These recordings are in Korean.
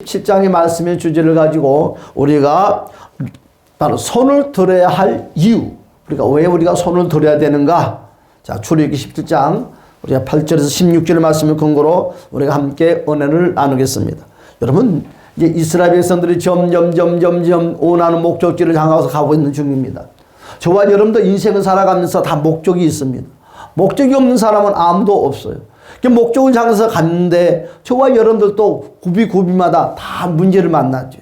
17장의 말씀의 주제를 가지고 우리가 바로 손을 들어야 할 이유, 그러니까 왜 우리가 손을 들어야 되는가. 자, 출애굽기 17장 우리가 8절에서 16절 말씀을 근거로 우리가 함께 은혜를 나누겠습니다. 여러분, 이제 이스라엘 백성들이 점점 원하는 목적지를 향해서 가고 있는 중입니다. 저와 여러분도 인생을 살아가면서 다 목적이 있습니다. 목적이 없는 사람은 아무도 없어요. 목적을 향해서 갔는데 저와 여러분들도 구비마다 다 문제를 만나죠.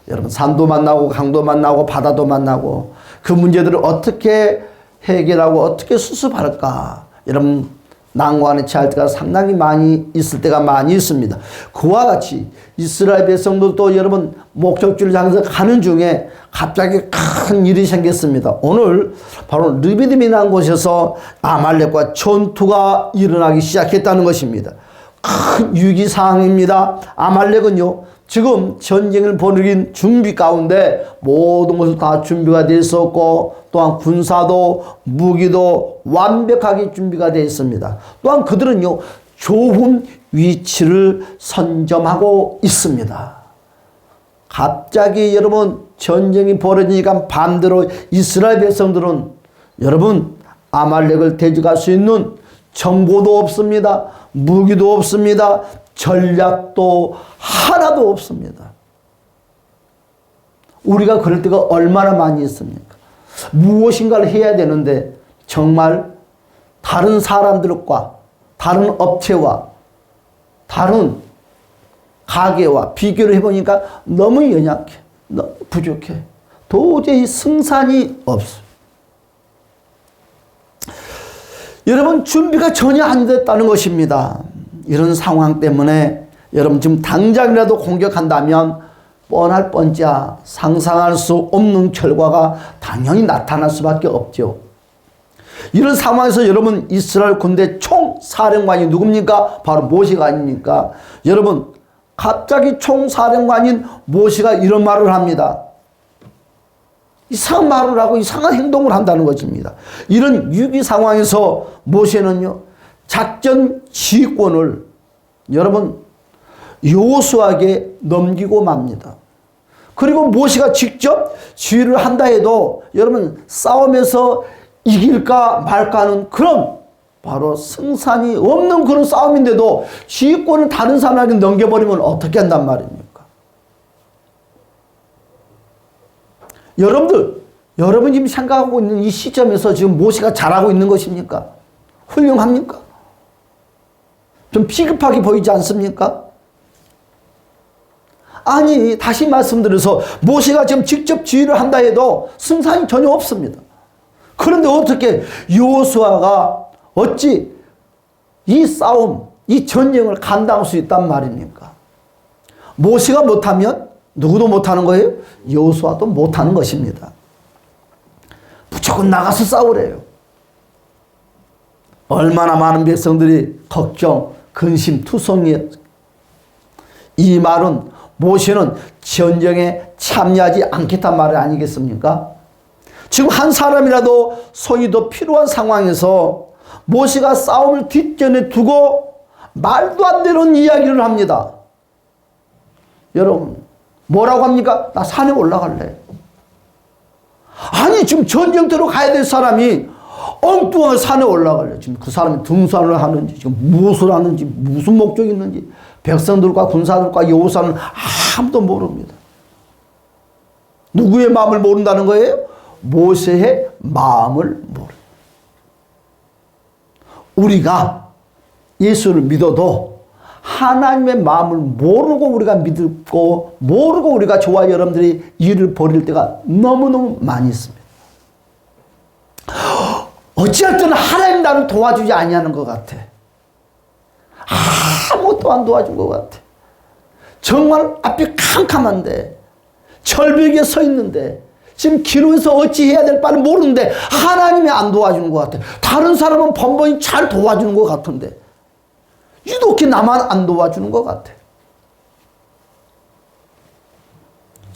여러분, 산도 만나고 강도 만나고 바다도 만나고 그 문제들을 어떻게 해결하고 어떻게 수습할까. 여러분, 난관에 처할 때가 상당히 많이 있을 때가 많이 있습니다. 그와 같이 이스라엘 백성들도 여러분 목적지를 향해서 가는 중에 갑자기 큰 일이 생겼습니다. 오늘 바로 르비딤이라는 곳에서 아말렉과 전투가 일어나기 시작했다는 것입니다. 큰 위기상황입니다. 아말렉은요, 지금 전쟁을 벌이긴 준비 가운데 모든 것을 다 준비가 되어 있었고, 또한 군사도 무기도 완벽하게 준비가 되어 있습니다. 또한 그들은요, 좋은 위치를 선점하고 있습니다. 갑자기 여러분 전쟁이 벌어지니까 반대로 이스라엘 백성들은 여러분 아말렉을 대적할 수 있는 정보도 없습니다. 무기도 없습니다. 전략도 하나도 없습니다. 우리가 그럴 때가 얼마나 많이 있습니까? 무엇인가를 해야 되는데 정말 다른 사람들과 다른 업체와 다른 가게와 비교를 해보니까 너무 연약해. 너무 부족해. 도저히 승산이 없어. 여러분, 준비가 전혀 안 됐다는 것입니다. 이런 상황 때문에 여러분 지금 당장이라도 공격한다면 뻔할 뻔짜 상상할 수 없는 결과가 당연히 나타날 수밖에 없죠. 이런 상황에서 여러분 이스라엘 군대 총사령관이 누굽니까? 바로 모세가 아닙니까? 여러분, 갑자기 총사령관인 모세가 이런 말을 합니다. 이상한 말을 하고 이상한 행동을 한다는 것입니다. 이런 위기 상황에서 모세는요, 작전 지휘권을 여러분 여호수아에게 넘기고 맙니다. 그리고 모세가 직접 지휘를 한다 해도 여러분 싸움에서 이길까 말까 하는 그런 바로 승산이 없는 그런 싸움인데도 지휘권을 다른 사람에게 넘겨버리면 어떻게 한단 말입니까? 여러분 지금 생각하고 있는 이 시점에서 지금 모세가 잘하고 있는 것입니까? 훌륭합니까? 좀 비겁하게 보이지 않습니까? 아니, 다시 말씀드려서 모세가 지금 직접 지휘를 한다 해도 승산이 전혀 없습니다. 그런데 어떻게 여호수아가 어찌 이 싸움, 이 전쟁을 감당할 수 있단 말입니까? 모세가 못하면 누구도 못하는 거예요? 여호수아도 못하는 것입니다. 무조건 나가서 싸우래요. 얼마나 많은 백성들이 걱정, 근심, 투성이에요. 이 말은 모세는 전쟁에 참여하지 않겠단 말이 아니겠습니까? 지금 한 사람이라도 손이 더 필요한 상황에서 모세가 싸움을 뒷전에 두고 말도 안 되는 이야기를 합니다. 여러분, 뭐라고 합니까? 나 산에 올라갈래. 아니, 지금 전쟁터로 가야 될 사람이 엉뚱하게 산에 올라갈래. 지금 그 사람이 등산을 하는지, 지금 무엇을 하는지, 무슨 목적이 있는지, 백성들과 군사들과 여호수아는 아무도 모릅니다. 누구의 마음을 모른다는 거예요? 모세의 마음을 모릅니다. 우리가 예수를 믿어도 하나님의 마음을 모르고 우리가 믿고 모르고 우리가 저와 여러분들이 일을 벌일 때가 너무너무 많이 있습니다. 어찌할때는 하나님 나를 도와주지 아니하는 것 같아. 아무것도 안 도와준 것 같아. 정말 앞이 캄캄한데 절벽에 서 있는데 지금 기로에서 어찌해야 될 바를 모르는데 하나님이 안 도와주는 것 같아. 다른 사람은 번번이 잘 도와주는 것 같은데 유독히 나만 안 도와주는 것 같아.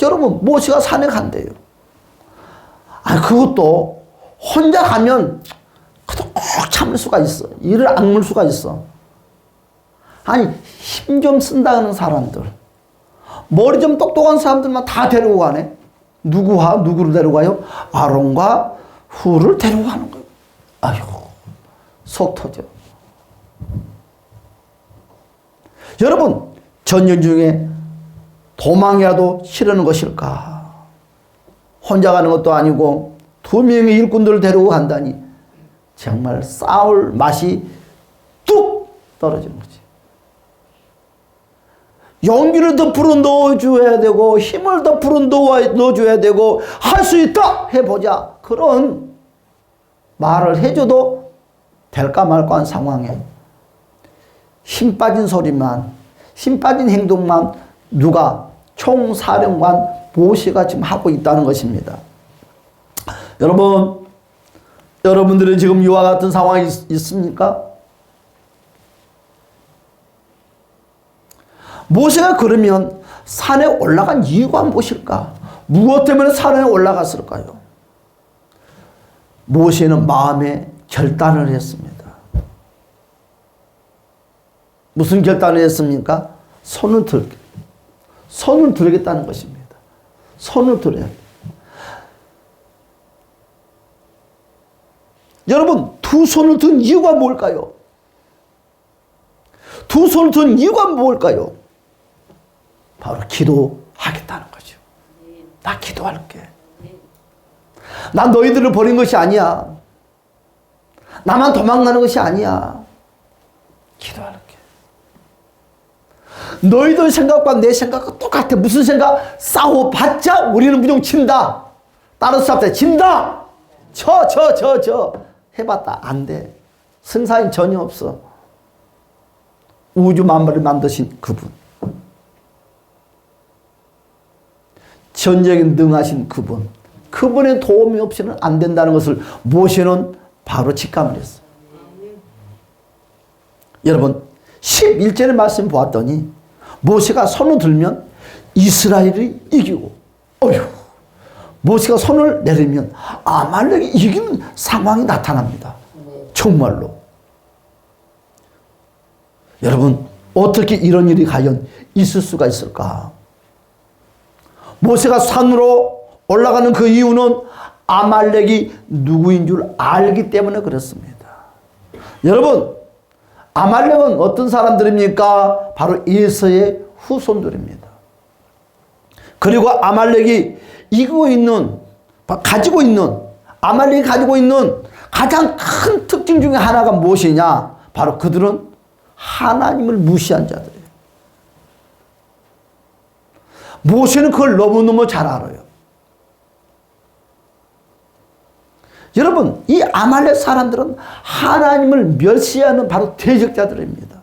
여러분, 모세가 산에 간대요. 아니, 그것도 혼자 가면 그래도 꼭 참을 수가 있어. 이를 악물 수가 있어. 아니, 힘 좀 쓴다는 사람들, 머리 좀 똑똑한 사람들만 다 데리고 가네. 누구를 데리고 가요? 아론과 훌을 데리고 가는 거예요. 아휴, 속 터져. 여러분, 전쟁 중에 도망이라도 치르는 것일까? 혼자 가는 것도 아니고 2명의 일꾼들을 데리고 간다니 정말 싸울 맛이 뚝 떨어지는 거지. 용기를 더 불어넣어줘야 되고 힘을 더 불어넣어줘야 되고 할 수 있다 해보자, 그런 말을 해줘도 될까 말까 한 상황에 힘 빠진 소리만, 힘 빠진 행동만 누가? 총사령관 모세가 지금 하고 있다는 것입니다. 여러분, 여러분들은 지금 이와 같은 상황이 있습니까? 모세가 그러면 산에 올라간 이유가 무엇일까? 무엇 때문에 산에 올라갔을까요? 모세는 마음에 결단을 했습니다. 무슨 결단을 했습니까? 손을 들겠다는 것입니다. 손을 들어야 돼요. 여러분, 두 손을 든 이유가 뭘까요? 두 손을 든 이유가 뭘까요? 바로 기도하겠다는 거죠. 나 기도할게. 나 너희들을 버린 것이 아니야. 나만 도망가는 것이 아니야. 기도할게. 너희들 생각과 내 생각과 똑같아. 무슨 생각? 싸워봤자 우리는 무조건 진다. 다른 사람한테 진다. 해봤다. 안 돼. 승산이 전혀 없어. 우주 만물을 만드신 그분. 전쟁에 능하신 그분. 그분의 도움이 없이는 안 된다는 것을 모세는 바로 직감을 했어요. 여러분, 11절의 말씀 보았더니 모세가 손을 들면 이스라엘이 이기고, 모세가 손을 내리면 아말렉이 이기는 상황이 나타납니다. 정말로. 여러분, 어떻게 이런 일이 과연 있을 수가 있을까? 모세가 산으로 올라가는 그 이유는 아말렉이 누구인 줄 알기 때문에 그렇습니다. 여러분, 아말렉은 어떤 사람들입니까? 바로 에서의 후손들입니다. 그리고 아말렉이 가지고 있는 가장 큰 특징 중에 하나가 무엇이냐? 바로 그들은 하나님을 무시한 자들이에요. 모세는 그걸 너무너무 잘 알아요. 여러분, 이 아말렉 사람들은 하나님을 멸시하는 바로 대적자들입니다.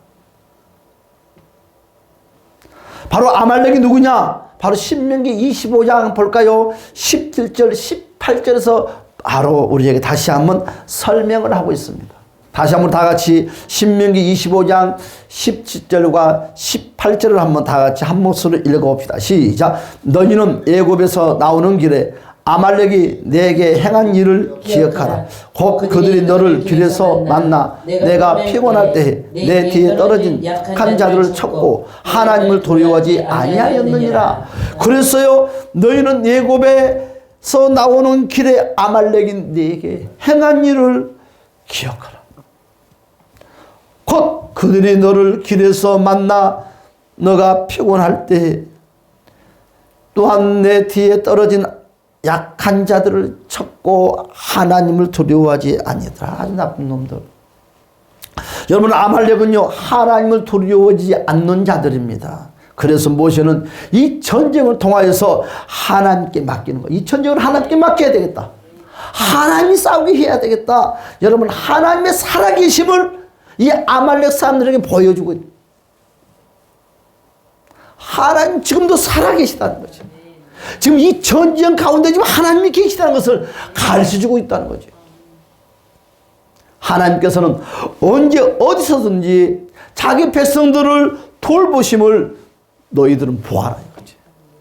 바로 아말렉이 누구냐? 바로 신명기 25장 볼까요? 17절, 18절에서 바로 우리에게 다시 한번 설명을 하고 있습니다. 다시 한번 다 같이 신명기 25장 17절과 18절을 한번 다 같이 한 목소리로 읽어봅시다. 시작. 너희는 애굽에서 나오는 길에 아말렉이 내게 행한 일을 기억하라. 곧 그들이 너를 길에서 만나 내가 피곤할 때 내 뒤에 떨어진 약한 자들을 쳤고 하나님을 두려워하지 아니하였느니라. 그래서요, 너희는 애굽에서 나오는 길에 아말렉이 내게 행한 일을 기억하라. 곧 그들이 너를 길에서 만나 너가 피곤할 때 또한 내 뒤에 떨어진 약한 자들을 쳤고 하나님을 두려워하지 아니하더라. 아주 나쁜 놈들. 여러분, 아말렉은요 하나님을 두려워하지 않는 자들입니다. 그래서 모세는 이 전쟁을 통하여서 하나님께 맡기는 거예요. 이 전쟁을 하나님께 맡겨야 되겠다. 하나님이 싸우게 해야 되겠다. 여러분, 하나님의 살아계심을 이 아말렉 사람들에게 보여주고 있다. 하나님 지금도 살아계시다는 거죠. 지금 이 전쟁 가운데 지금 하나님이 계시다는 것을 가르쳐주고 있다는 거죠. 하나님께서는 언제 어디서든지 자기 백성들을 돌보심을 너희들은 보아라 이거지.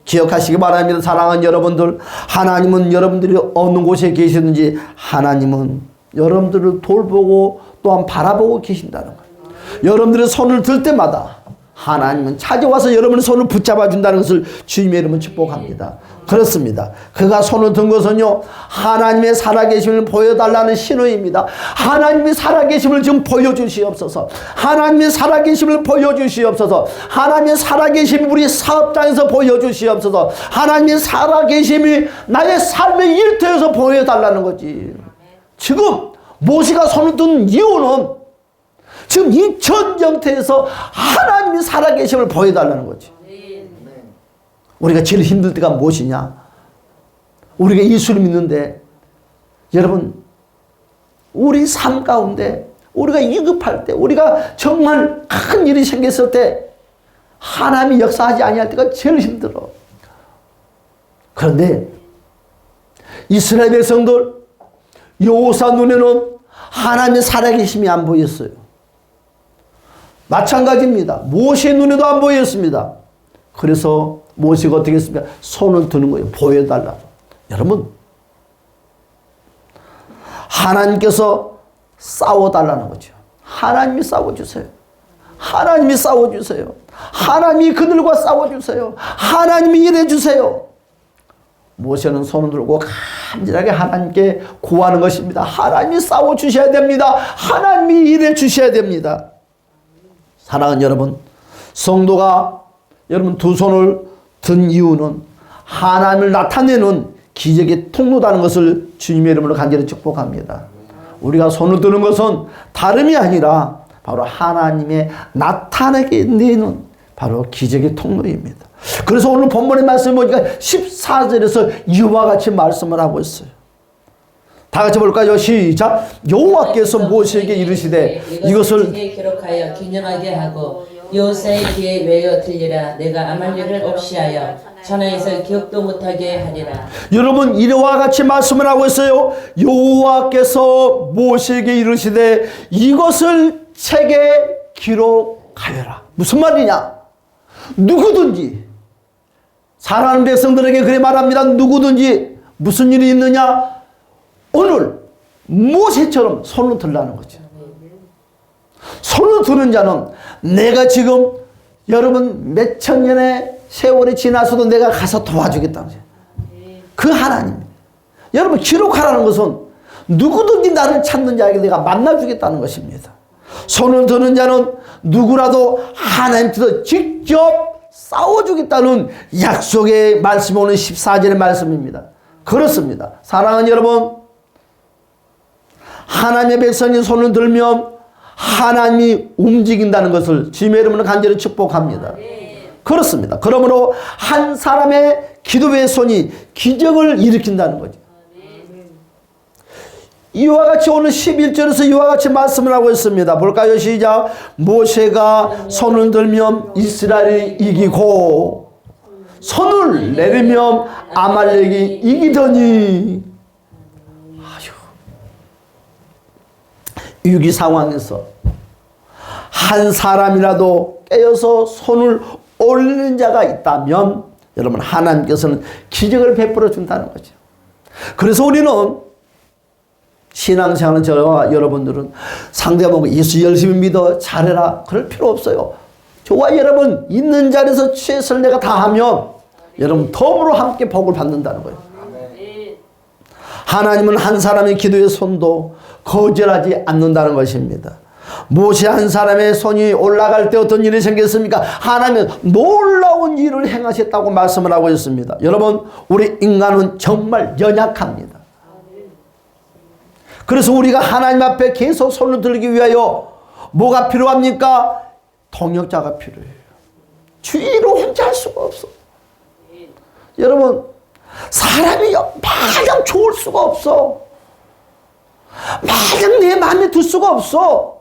기억하시기 바랍니다. 사랑하는 여러분들, 하나님은 여러분들이 어느 곳에 계시든지 하나님은 여러분들을 돌보고 또한 바라보고 계신다는 거예요. 여러분들의 손을 들 때마다 하나님은 찾아와서 여러분의 손을 붙잡아 준다는 것을 주님의 이름으로 축복합니다. 그렇습니다. 그가 손을 든 것은요, 하나님의 살아계심을 보여달라는 신호입니다. 하나님의 살아계심을 지금 보여주시옵소서. 하나님의 살아계심을 보여주시옵소서. 하나님의 살아계심이 우리 사업장에서 보여주시옵소서. 하나님의 살아계심이 나의 삶의 일터에서 보여달라는 거지. 지금 모세가 손을 든 이유는 지금 이 전쟁터에서 하나님이 살아계심을 보여달라는 거지. 우리가 제일 힘들 때가 무엇이냐? 우리가 예수를 믿는데, 여러분, 우리 삶 가운데 우리가 위급할 때, 우리가 정말 큰 일이 생겼을 때 하나님이 역사하지 아니할 때가 제일 힘들어. 그런데 이스라엘 백성들 여호사 눈에는 하나님의 살아계심이 안 보였어요. 마찬가지입니다. 모세 눈에도 안 보였습니다. 그래서 모세가 어떻게 했습니까? 손을 드는 거예요. 보여달라고. 여러분, 하나님께서 싸워달라는 거죠. 하나님이 싸워주세요. 하나님이 싸워주세요. 하나님이 그들과 싸워주세요. 하나님이 일해주세요. 모세는 손을 들고 간절하게 하나님께 구하는 것입니다. 하나님이 싸워주셔야 됩니다. 하나님이 일해주셔야 됩니다. 사랑하는 여러분, 성도가 여러분 두 손을 든 이유는 하나님을 나타내는 기적의 통로다는 것을 주님의 이름으로 간절히 축복합니다. 우리가 손을 드는 것은 다름이 아니라 바로 하나님의 나타내게 내는 바로 기적의 통로입니다. 그래서 오늘 본문의 말씀을 보니까 14절에서 이와 같이 말씀을 하고 있어요. 다 같이 볼까요? 시작. 여호와께서 모세에게 이르시되 이것을 기록하여 기념하게 하고 요새의 귀에 외어 들리라. 내가 아말렉을 없이하여 천하에서 기억도 못하게 하리라. 여러분, 이와 같이 말씀을 하고 있어요. 여호와께서 모세에게 이르시되 이것을 책에 기록하여라. 무슨 말이냐? 누구든지, 사랑하는 백성들에게 그래 말합니다. 누구든지 무슨 일이 있느냐? 오늘 모세처럼 손을 들라는 거죠. 손을 드는 자는 내가 지금 여러분 몇천 년의 세월이 지나서도 내가 가서 도와주겠다는 거죠. 그 하나님. 여러분, 기록하라는 것은 누구든지 나를 찾는 자에게 내가 만나주겠다는 것입니다. 손을 드는 자는 누구라도 하나님께서 직접 싸워주겠다는 약속의 말씀이 오는 14절의 말씀입니다. 그렇습니다. 사랑하는 여러분, 하나님의 백성이 손을 들면 하나님이 움직인다는 것을 주님의 이름으로 간절히 축복합니다. 그렇습니다. 그러므로 한 사람의 기도의 손이 기적을 일으킨다는 거죠. 이와 같이 오늘 11절에서 이와 같이 말씀을 하고 있습니다. 볼까요? 시작. 모세가 손을 들면 이스라엘이 이기고 손을 내리면 아말렉이 이기더니, 위기 상황에서 한 사람이라도 깨어서 손을 올리는 자가 있다면 여러분, 하나님께서는 기적을 베풀어 준다는 거죠. 그래서 우리는 신앙생활은, 저와 여러분들은 상대방을 예수 열심히 믿어 잘해라 그럴 필요 없어요. 저와 여러분 있는 자리에서 최선을 내가 다하면 여러분 더불어 함께 복을 받는다는 거예요. 하나님은 한 사람의 기도의 손도 거절하지 않는다는 것입니다. 모세 한 사람의 손이 올라갈 때 어떤 일이 생겼습니까? 하나님은 놀라운 일을 행하셨다고 말씀을 하고 있습니다. 여러분, 우리 인간은 정말 연약합니다. 그래서 우리가 하나님 앞에 계속 손을 들기 위하여 뭐가 필요합니까? 동역자가 필요해요. 주의로 혼자 할 수가 없어. 여러분, 사람이 마냥 좋을 수가 없어. 마냥 내 마음에 들 수가 없어.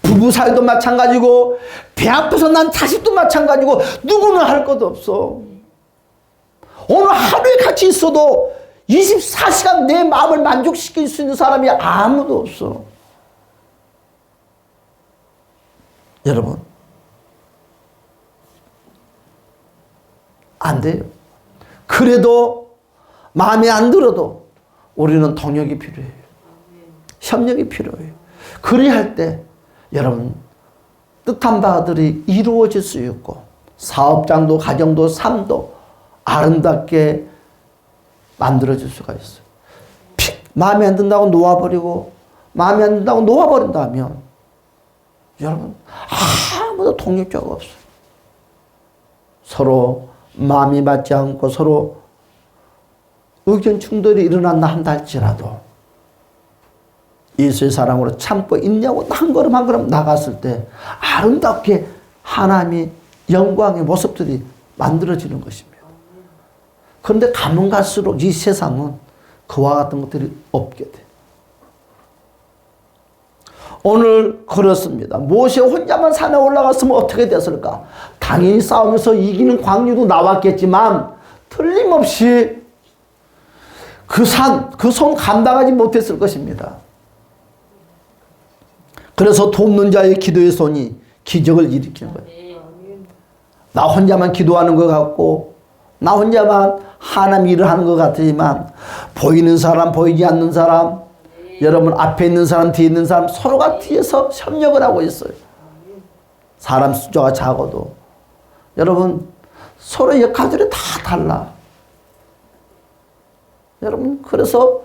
부부 사이도 마찬가지고, 배 아파서 난 자식도 마찬가지고, 누구는 할 것도 없어. 오늘 하루에 같이 있어도 24시간 내 마음을 만족시킬 수 있는 사람이 아무도 없어. 여러분, 안 돼요. 그래도 마음에 안 들어도 우리는 동역이 필요해요. 협력이 필요해요. 그래야 할 때 여러분 뜻한 바들이 이루어질 수 있고 사업장도 가정도 삶도 아름답게 만들어질 수가 있어요. 마음에 안 든다고 놓아버리고 마음에 안 든다고 놓아버린다면 여러분 아무도 통역자가 없어요. 서로 마음이 맞지 않고 서로 의견 충돌이 일어난다 한다 할지라도 예수의 사랑으로 참고 있냐고 한 걸음 한 걸음 나갔을 때 아름답게 하나님의 영광의 모습들이 만들어지는 것입니다. 그런데 가면 갈수록 이 세상은 그와 같은 것들이 없게 돼. 오늘 그렇습니다. 모세 혼자만 산에 올라갔으면 어떻게 됐을까? 당연히 싸우면서 이기는 광유도 나왔겠지만 틀림없이 그 손 감당하지 못했을 것입니다. 그래서 돕는 자의 기도의 손이 기적을 일으키는 거예요. 나 혼자만 기도하는 것 같고 나 혼자만 하나님 일을 하는 것 같지만 보이는 사람 보이지 않는 사람 여러분 앞에 있는 사람 뒤에 있는 사람 서로가 뒤에서 협력을 하고 있어요. 사람 숫자가 작아도 여러분 서로 역할들이 다 달라. 여러분 그래서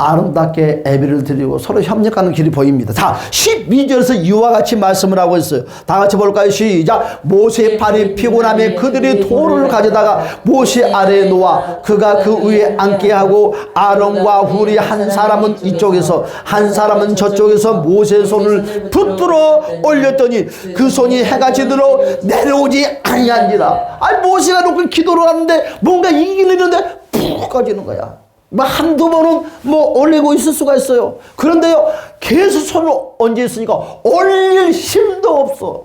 아름답게 예배를 드리고 서로 협력하는 길이 보입니다. 자, 12절에서 이와 같이 말씀을 하고 있어요. 다 같이 볼까요? 시작. 모세의 팔이 피곤하며 그들이 돌을 가져다가 모세 아래에 놓아 그가 그 위에 앉게 하고 아론과 훌이 한 사람은 이쪽에서 한 사람은 저쪽에서 모세의 손을 붙들어 올렸더니 그 손이 해가 지도록 내려오지 아니한지라. 아니 모세가 놓고 기도를 하는데 뭔가 이기는 일인데 푹 꺼지는 거야. 뭐 한두 번은 뭐 올리고 있을 수가 있어요. 그런데요 계속 손을 얹어 있으니까 올릴 힘도 없어.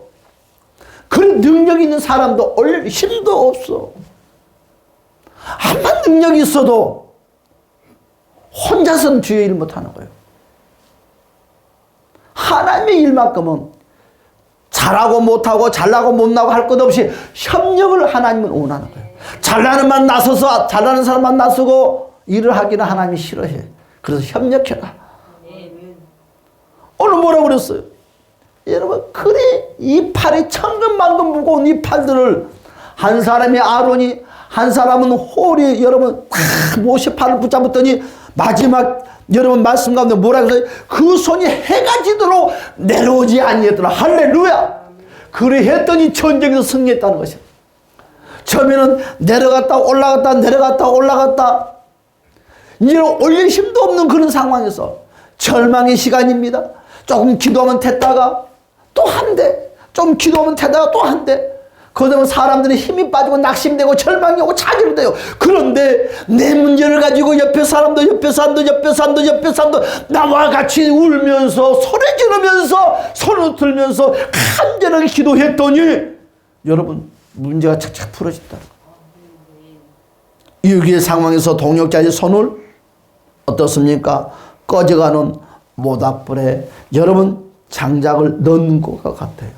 그런 능력 있는 사람도 올릴 힘도 없어. 암만 능력이 있어도 혼자서는 주의 일 못하는 거예요. 하나님의 일만큼은 잘하고 못하고 잘나고 못나고 할 것 없이 협력을 하나님은 원하는 거예요. 잘나는 만 나서서 잘나는 사람만 나서고 일을 하기는 하나님이 싫어해. 그래서 협력해라. 오늘 뭐라고 그랬어요? 여러분 그래 이 팔이 천근만근 무거운 이 팔들을 한 사람이 아론이 한 사람은 홀이 여러분 모세 팔을 붙잡았더니 마지막 여러분 말씀 가운데 뭐라고 그랬어요? 그 손이 해가 지도록 내려오지 아니했더라. 할렐루야. 그래 했더니 전쟁에서 승리했다는 것이야. 처음에는 내려갔다 올라갔다 내려갔다 올라갔다 이제 올릴 힘도 없는 그런 상황에서 절망의 시간입니다. 조금 기도하면 됐다가 또 한 대, 좀 기도하면 되다가 또 한 대. 그러면 사람들이 힘이 빠지고 낙심되고 절망이 오고 차질이 돼요. 그런데 내 문제를 가지고 옆에 사람도 나와 같이 울면서 소리 지르면서 손을 들면서 간절하게 기도했더니 여러분 문제가 착착 풀어진다. 위기의 상황에서 동역자의 손을 어떻습니까? 꺼져가는 모닥불에 여러분 장작을 넣는 것 같아요.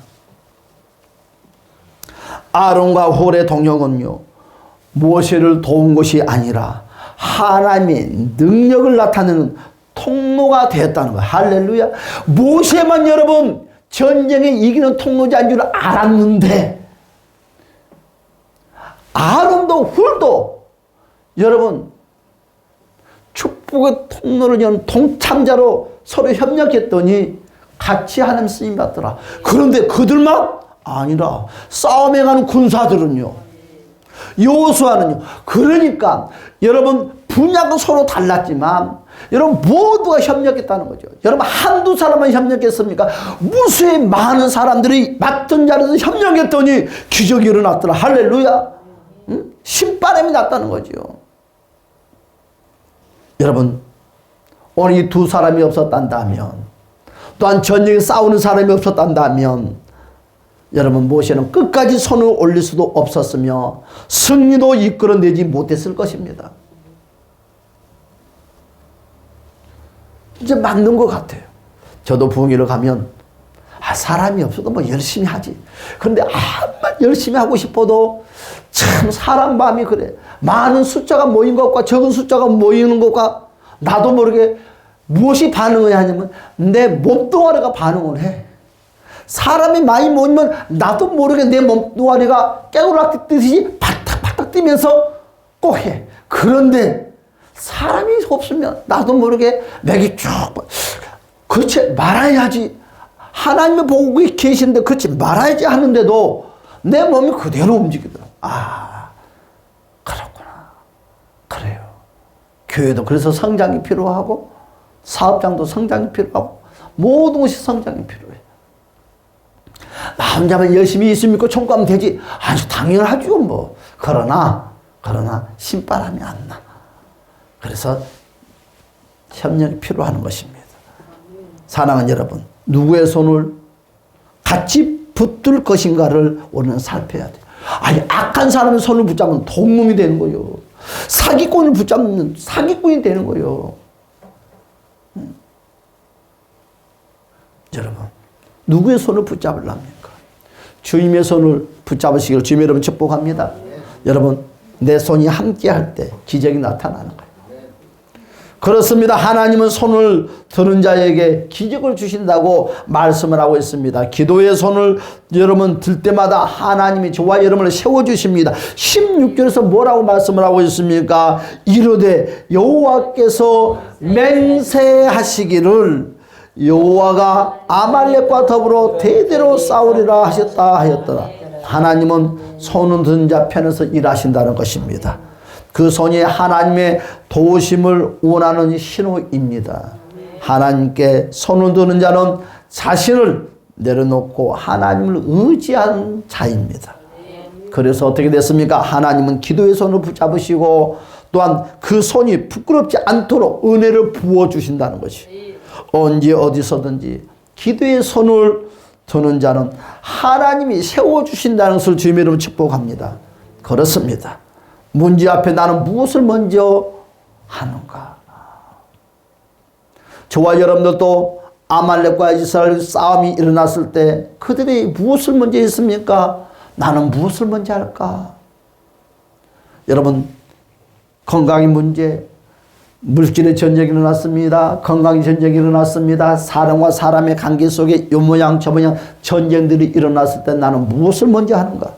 아론과 홀의 동역은요 모세를 도운 것이 아니라 하나님의 능력을 나타내는 통로가 되었다는 거예요. 할렐루야. 모세만 여러분 전쟁에 이기는 통로자인 줄 알았는데 아론도 훌도 여러분 축복의 통로를 연 동참자로 서로 협력했더니 같이 하나님 쓰임 받더라. 그런데 그들만 아니라 싸움에 가는 군사들은요 여호수아는요 그러니까 여러분 분야가 서로 달랐지만 여러분 모두가 협력했다는 거죠. 여러분 한두 사람만 협력했습니까? 무수히 많은 사람들이 맡은 자리에서 협력했더니 기적이 일어났더라. 할렐루야. 응? 신바람이 났다는 거죠. 여러분 오늘 이 두 사람이 없었단다면 또한 전쟁에 싸우는 사람이 없었단다면 여러분 모세는 끝까지 손을 올릴 수도 없었으며 승리도 이끌어내지 못했을 것입니다. 이제 맞는 것 같아요. 저도 부흥회를 가면 사람이 없어도 뭐 열심히 하지. 그런데 암만 열심히 하고 싶어도 참 사람 마음이 그래. 많은 숫자가 모인 것과 적은 숫자가 모이는 것과 나도 모르게 무엇이 반응을 하냐면 내 몸뚱아리가 반응을 해. 사람이 많이 모이면 나도 모르게 내 몸뚱아리가 깨우락 뛰듯이 바닥바닥 뛰면서 꼭 해. 그런데 사람이 없으면 나도 모르게 맥이 쭉, 그렇지 말아야지. 하나님이 보고 계시는데 그렇지 말아야지 하는데도 내 몸이 그대로 움직이더라. 아, 그렇구나. 그래요. 교회도 그래서 성장이 필요하고 사업장도 성장이 필요하고 모든 것이 성장이 필요해. 나 혼자만 열심히 있으면 총괄하면 되지. 아주 당연하죠 뭐. 그러나 신바람이 안 나. 그래서 협력이 필요한 것입니다. 사랑하는 여러분, 누구의 손을 같이 붙들 것인가를 우리는 살펴야 돼요. 아니, 악한 사람의 손을 붙잡으면 동문이 되는 거예요. 사기꾼을 붙잡으면 사기꾼이 되는 거예요. 여러분, 누구의 손을 붙잡으랍니까? 주님의 손을 붙잡으시기를 주님의 이름으로 축복합니다. 여러분, 내 손이 함께 할 때 기적이 나타나는 거예요. 그렇습니다. 하나님은 손을 드는 자에게 기적을 주신다고 말씀을 하고 있습니다. 기도의 손을 여러분 들 때마다 하나님이 저와 여러분을 세워주십니다. 16절에서 뭐라고 말씀을 하고 있습니까? 이르되 여호와께서 맹세하시기를 여호와가 아말렉과 더불어 대대로 싸우리라 하셨다 하였더라. 하나님은 손을 든 자 편에서 일하신다는 것입니다. 그 손이 하나님의 도우심을 원하는 신호입니다. 하나님께 손을 드는 자는 자신을 내려놓고 하나님을 의지하는 자입니다. 그래서 어떻게 됐습니까? 하나님은 기도의 손을 붙잡으시고 또한 그 손이 부끄럽지 않도록 은혜를 부어주신다는 것이, 언제 어디서든지 기도의 손을 드는 자는 하나님이 세워주신다는 것을 주님의 이름으로 축복합니다. 그렇습니다. 문제 앞에 나는 무엇을 먼저 하는가? 저와 여러분들도 아말렉과 이스라엘 싸움이 일어났을 때 그들이 무엇을 먼저 했습니까? 나는 무엇을 먼저 할까? 여러분, 건강의 문제, 물질의 전쟁이 일어났습니다. 건강의 전쟁이 일어났습니다. 사람과 사람의 관계 속에 요 모양 저 모양 전쟁들이 일어났을 때 나는 무엇을 먼저 하는가?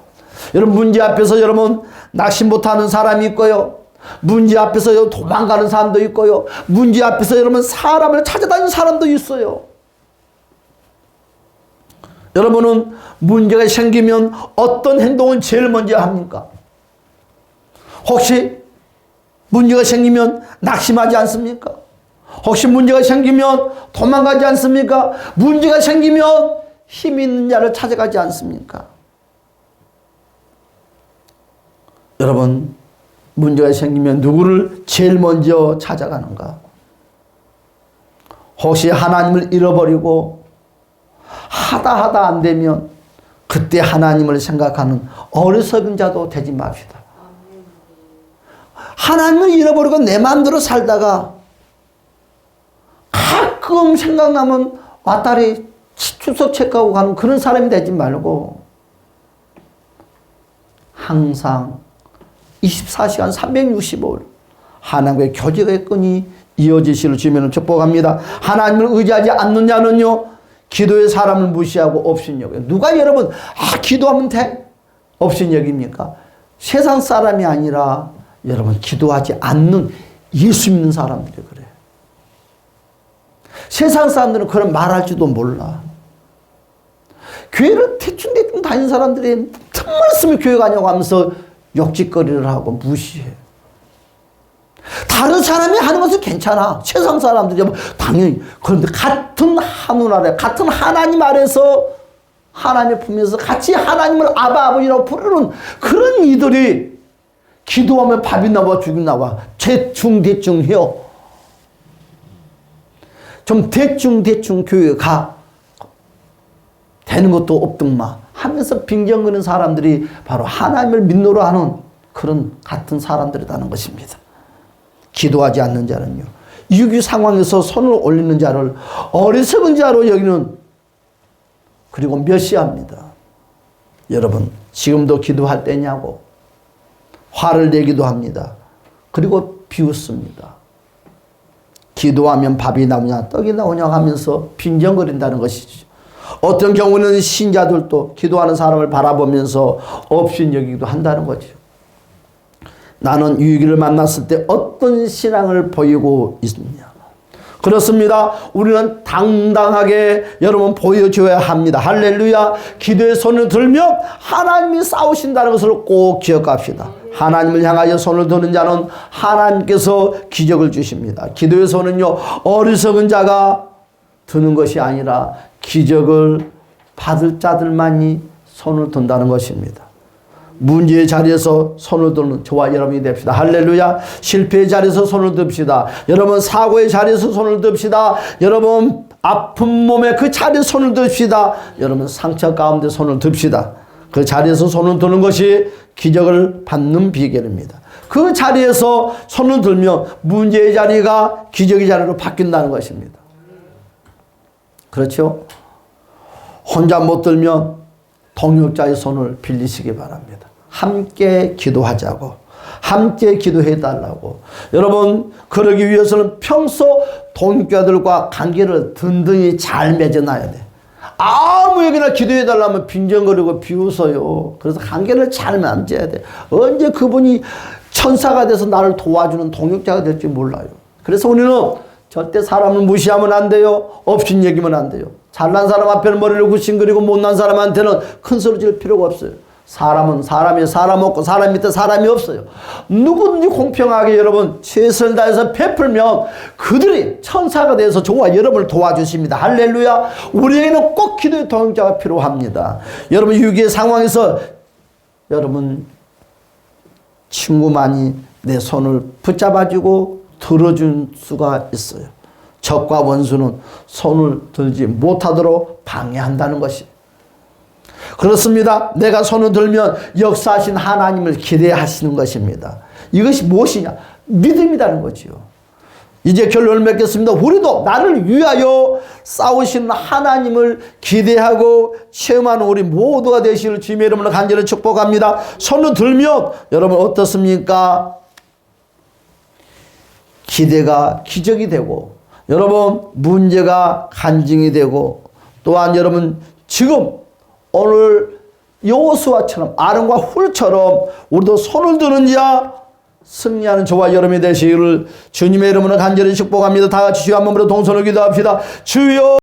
여러분, 문제 앞에서 여러분 낙심 못하는 사람이 있고요. 문제 앞에서 도망가는 사람도 있고요. 문제 앞에서 여러분 사람을 찾아다니는 사람도 있어요. 여러분은 문제가 생기면 어떤 행동을 제일 먼저 합니까? 혹시 문제가 생기면 낙심하지 않습니까? 혹시 문제가 생기면 도망가지 않습니까? 문제가 생기면 힘 있는 자를 찾아가지 않습니까? 여러분, 문제가 생기면 누구를 제일 먼저 찾아가는가? 혹시 하나님을 잃어버리고 하다 안 되면 그때 하나님을 생각하는 어리석은 자도 되지 맙시다. 하나님을 잃어버리고 내 마음대로 살다가 가끔 생각나면 왔다리 주소 체크하고 가는 그런 사람이 되지 말고 항상 24시간 365일 하나님과의 교제의 끈이 이어지시를 주면 축복합니다. 하나님을 의지하지 않는 자는요, 기도의 사람을 무시하고 업신여겨요. 누가 여러분 기도하면 돼? 업신여깁니까? 세상 사람이 아니라 여러분 기도하지 않는 예수 믿는 사람들이 그래. 세상 사람들은 그런 말할지도 몰라. 교회를 대충 다니는 사람들이 틈만 있으면 교회 가냐고 하면서 욕짓거리를 하고 무시해. 다른 사람이 하는 것은 괜찮아. 세상 사람들이 당연히. 그런데 같은 하늘 아래, 같은 하나님 아래서 하나님의 품에서 같이 하나님을 아바 아버지라고 부르는 그런 이들이 기도하면 밥이 나와 죽이 나와. 대충 해요. 좀 대충 교회 가. 되는 것도 없등마 하면서 빙정거리는 사람들이 바로 하나님을 믿노라 하는 그런 같은 사람들이라는 것입니다. 기도하지 않는 자는요, 위기 상황에서 손을 올리는 자를 어리석은 자로 여기는, 그리고 멸시합니다. 여러분, 지금도 기도할 때냐고 화를 내기도 합니다. 그리고 비웃습니다. 기도하면 밥이 나오냐 떡이 나오냐 하면서 빙정거린다는 것이죠. 어떤 경우는 신자들도 기도하는 사람을 바라보면서 업신여기기도 한다는 거죠. 나는 유익을 만났을 때 어떤 신앙을 보이고 있느냐. 그렇습니다. 우리는 당당하게 여러분 보여줘야 합니다. 할렐루야. 기도의 손을 들면 하나님이 싸우신다는 것을 꼭 기억합시다. 하나님을 향하여 손을 드는 자는 하나님께서 기적을 주십니다. 기도의 손은요, 어리석은 자가 드는 것이 아니라 기적을 받을 자들만이 손을 든다는 것입니다. 문제의 자리에서 손을 드는 저와 여러분이 됩시다. 할렐루야. 실패의 자리에서 손을 듭시다. 여러분 사고의 자리에서 손을 듭시다. 여러분 아픈 몸의 그 자리에 손을 듭시다. 여러분 상처 가운데 손을 듭시다. 그 자리에서 손을 드는 것이 기적을 받는 비결입니다. 그 자리에서 손을 들면 문제의 자리가 기적의 자리로 바뀐다는 것입니다. 그렇죠? 혼자 못 들면 동역자의 손을 빌리시기 바랍니다. 함께 기도하자고, 함께 기도해 달라고. 여러분 그러기 위해서는 평소 동역자들과 관계를 든든히 잘 맺어놔야 돼. 아무에게나 기도해 달라면 빈정거리고 비웃어요. 그래서 관계를 잘 맺어야 돼. 언제 그분이 천사가 돼서 나를 도와주는 동역자가 될지 몰라요. 그래서 우리는 절대 사람을 무시하면 안 돼요. 없인 얘기면 안 돼요. 잘난 사람 앞에는 머리를 굽신거리고 못난 사람한테는 큰 소리 질 필요가 없어요. 사람은 사람이 사람 없고 사람 밑에 사람이 없어요. 누구든지 공평하게 여러분 최선을 다해서 베풀면 그들이 천사가 돼서 저와 여러분을 도와주십니다. 할렐루야. 우리에게는 꼭 기도의 동역자가 필요합니다. 여러분 위기의 상황에서 여러분 친구만이 내 손을 붙잡아주고 들어줄 수가 있어요. 적과 원수는 손을 들지 못하도록 방해한다는 것이. 그렇습니다. 내가 손을 들면 역사하신 하나님을 기대하시는 것입니다. 이것이 무엇이냐? 믿음이라는 거지요. 이제 결론을 맺겠습니다. 우리도 나를 위하여 싸우시는 하나님을 기대하고 체험하는 우리 모두가 되시기를 주님의 이름으로 간절히 축복합니다. 손을 들면 여러분 어떻습니까? 기대가 기적이 되고 여러분 문제가 간증이 되고 또한 여러분 지금 오늘 여호수아처럼 아론과 훌처럼 우리도 손을 드는 자 승리하는 저와 여러분이 되시기를 주님의 이름으로 간절히 축복합니다. 다 같이 주여 한 번으로 동선을 기도합시다. 주여